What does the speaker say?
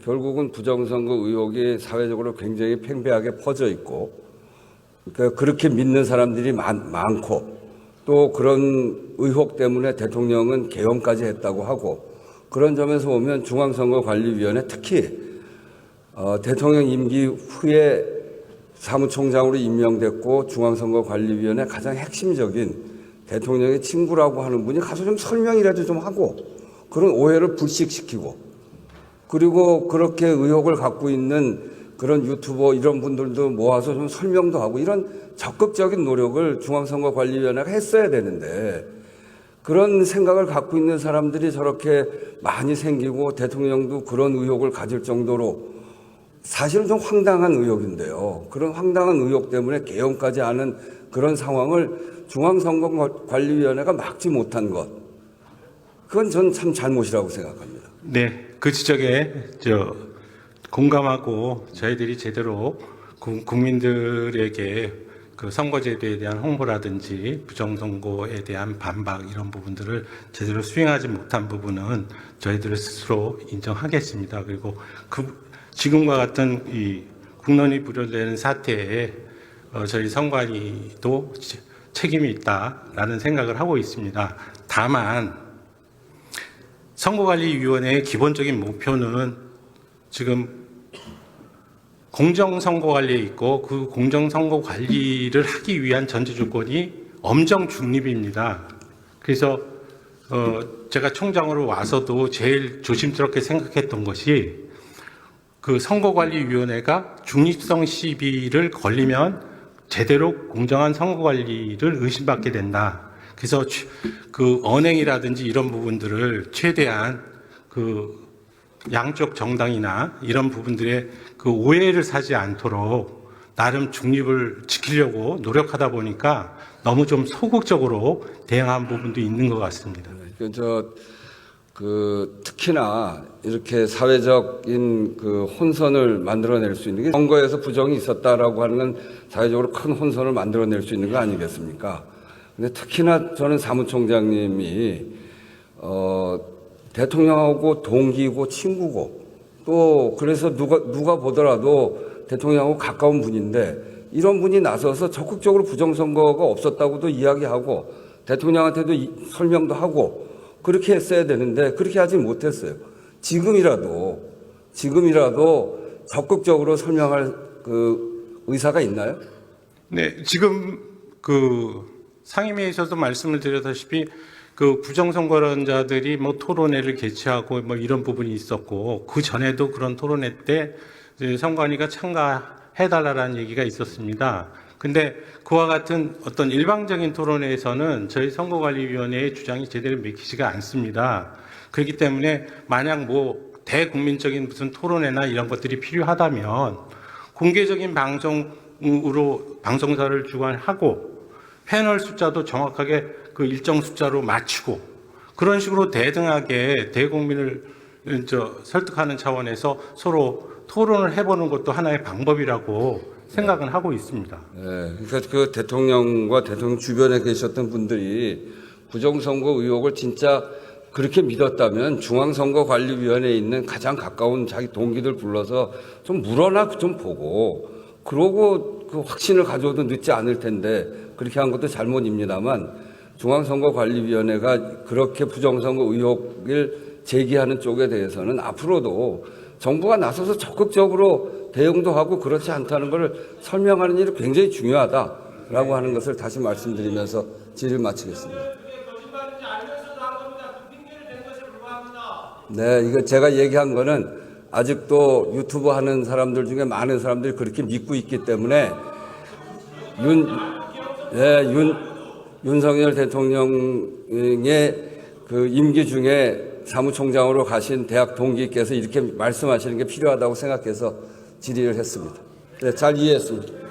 결국은 부정선거 의혹이 사회적으로 굉장히 팽배하게 퍼져 있고, 그러니까 그렇게 믿는 사람들이 많고, 또 그런 의혹 때문에 대통령은 계엄까지 했다고 하고, 그런 점에서 보면 중앙선거관리위원회 특히 대통령 임기 후에 사무총장으로 임명됐고 중앙선거관리위원회 가장 핵심적인 대통령의 친구라고 하는 분이 가서 좀 설명이라도 좀 하고 그런 오해를 불식시키고, 그리고 그렇게 의혹을 갖고 있는 그런 유튜버 이런 분들도 모아서 좀 설명도 하고 이런 적극적인 노력을 중앙선거관리위원회가 했어야 되는데, 그런 생각을 갖고 있는 사람들이 저렇게 많이 생기고 대통령도 그런 의혹을 가질 정도로 사실은 좀 황당한 의혹인데요. 그런 황당한 의혹 때문에 계엄까지 하는 그런 상황을 중앙선거관리위원회가 막지 못한 것, 그건 전 참 잘못이라고 생각합니다. 네, 그 지적에 공감하고 저희들이 제대로 국민들에게 그 선거제도에 대한 홍보라든지 부정선거에 대한 반박 이런 부분들을 제대로 수행하지 못한 부분은 저희들 스스로 인정하겠습니다. 그리고 지금과 같은 이 국론이 부려되는 사태에 저희 선관위도 책임이 있다라는 생각을 하고 있습니다. 다만 선거관리위원회의 기본적인 목표는 지금 공정선거관리에 있고 그 공정선거관리를 하기 위한 전제조건이 엄정 중립입니다. 그래서 제가 총장으로 와서도 제일 조심스럽게 생각했던 것이 그 선거관리위원회가 중립성 시비를 걸리면 제대로 공정한 선거관리를 의심받게 된다. 그래서 그 언행이라든지 이런 부분들을 최대한 그 양쪽 정당이나 이런 부분들의 그 오해를 사지 않도록 나름 중립을 지키려고 노력하다 보니까 너무 좀 소극적으로 대응한 부분도 있는 것 같습니다. 특히나 이렇게 사회적인 그 혼선을 만들어낼 수 있는 게 선거에서 부정이 있었다라고 하는 건 사회적으로 큰 혼선을 만들어낼 수 있는 거 아니겠습니까? 근데 특히나 저는 사무총장님이 대통령하고 동기고 친구고 또 그래서 누가 보더라도 대통령하고 가까운 분인데 이런 분이 나서서 적극적으로 부정선거가 없었다고도 이야기하고 대통령한테도 설명도 하고 그렇게 했어야 되는데 그렇게 하지 못했어요. 지금이라도 적극적으로 설명할 그 의사가 있나요? 네, 지금 그 상임위에서도 말씀을 드렸다시피 그 부정선거론자들이 뭐 토론회를 개최하고 뭐 이런 부분이 있었고 그 전에도 그런 토론회 때 선관위가 참가해달라는 얘기가 있었습니다. 근데 그와 같은 어떤 일방적인 토론회에서는 저희 선거관리위원회의 주장이 제대로 맥히지가 않습니다. 그렇기 때문에 만약 뭐 대국민적인 무슨 토론회나 이런 것들이 필요하다면 공개적인 방송으로 방송사를 주관하고 패널 숫자도 정확하게 그 일정 숫자로 맞추고 그런 식으로 대등하게 대국민을 설득하는 차원에서 서로 토론을 해보는 것도 하나의 방법이라고 생각은 하고 있습니다. 네, 그러니까 그 대통령과 대통령 주변에 계셨던 분들이 부정선거 의혹을 진짜 그렇게 믿었다면 중앙선거관리위원회에 있는 가장 가까운 자기 동기들 불러서 좀 물어나 좀 보고 그러고 그 확신을 가져도 늦지 않을 텐데 그렇게 한 것도 잘못입니다만 중앙선거관리위원회가 그렇게 부정선거 의혹을 제기하는 쪽에 대해서는 앞으로도 정부가 나서서 적극적으로 대응도 하고 그렇지 않다는 것을 설명하는 일이 굉장히 중요하다라고 하는 것을 다시 말씀드리면서 질의를 마치겠습니다. 네, 이거 제가 얘기한 거는 아직도 유튜브 하는 사람들 중에 많은 사람들이 그렇게 믿고 있기 때문에 윤석열 대통령의 그 임기 중에 사무총장으로 가신 대학 동기께서 이렇게 말씀하시는 게 필요하다고 생각해서 질의를 했습니다. 네, 잘 이해했습니다.